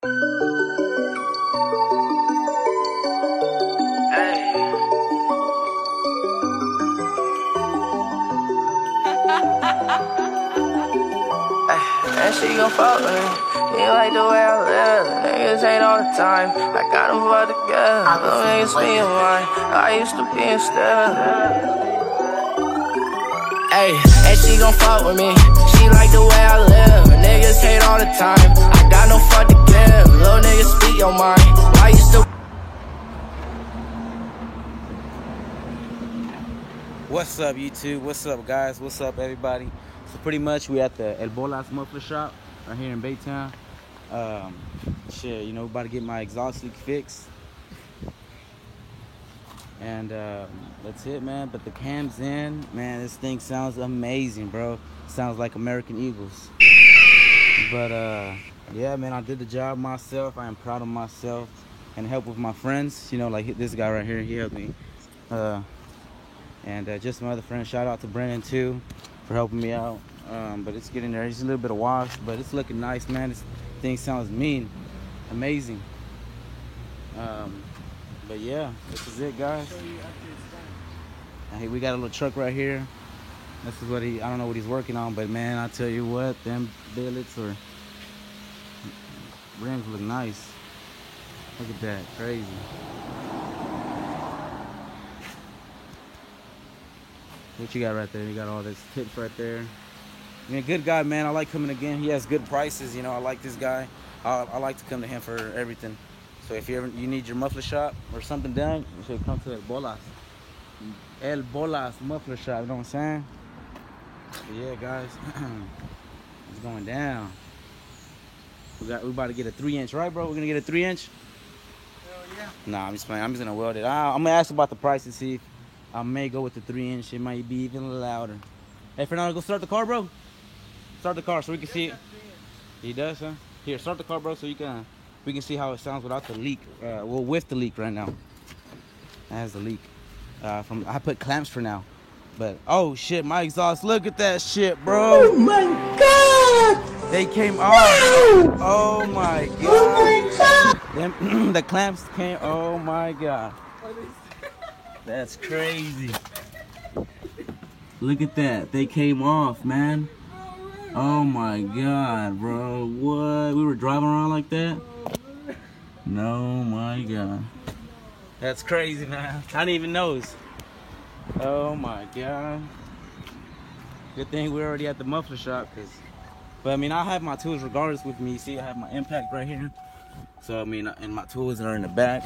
And she gon' fuck with me. You like the way I live. Niggas ain't all the time. I got them for together. Little niggas being mine. I used to be instead. Ayy, and she gon' fuck with me. She like the way I live. Niggas hate all the time. I got no fuck to give. Little niggas speak your mind. Why you still? What's up, YouTube? What's up, guys? What's up, everybody? So pretty much we at the El Bolas muffler shop right here in Baytown. Shit, you know, about to get my exhaust leak fixed. And that's it, man. But the cam's in. Man, this thing sounds amazing, bro. Sounds like American Eagles. But yeah, man, I did the job myself. I am proud of myself. And help with my friends. You know, like this guy right here, he helped me. And just my other friends, shout out to Brandon too for helping me out. But it's getting there. It's a little bit of wash, but it's looking nice, man. This thing sounds amazing. But yeah, this is it, guys. Hey, we got a little truck right here. This is what I don't know what he's working on, but man, I tell you what, them billets or rims look nice. Look at that, crazy. What you got right there? You got all this tips right there. I mean, good guy, man. I like coming again. He has good prices. You know, I like this guy. I like to come to him for everything. So if you need your muffler shop or something done, you should come to El Bolas. El Bolas muffler shop. You know what I'm saying? So yeah, guys, it's going down. We about to get a 3-inch, right, bro? We're gonna get a 3-inch. Hell yeah. Nah, I'm just playing. I'm just gonna weld it. I'm gonna ask about the price and see if I may go with the 3-inch. It might be even louder. Hey, Fernando, go start the car, bro. Start the car so we can see it. He does, huh? Here, start the car, bro, so we can see how it sounds without the leak. Well, with the leak right now. That has the leak. I put clamps for now. But oh shit, my exhaust! Look at that shit, bro. Oh my god! They came off. Oh my god. Oh my god! Them, the clamps came. Oh my god. That's crazy. Look at that. They came off, man. Oh my god, bro. What? We were driving around like that? No, my god. That's crazy, man. I didn't even notice. Oh my god. Good thing we're already at the muffler shop, but I mean, I have my tools regardless with me. You see, I have my impact right here. So I mean, and my tools are in the back.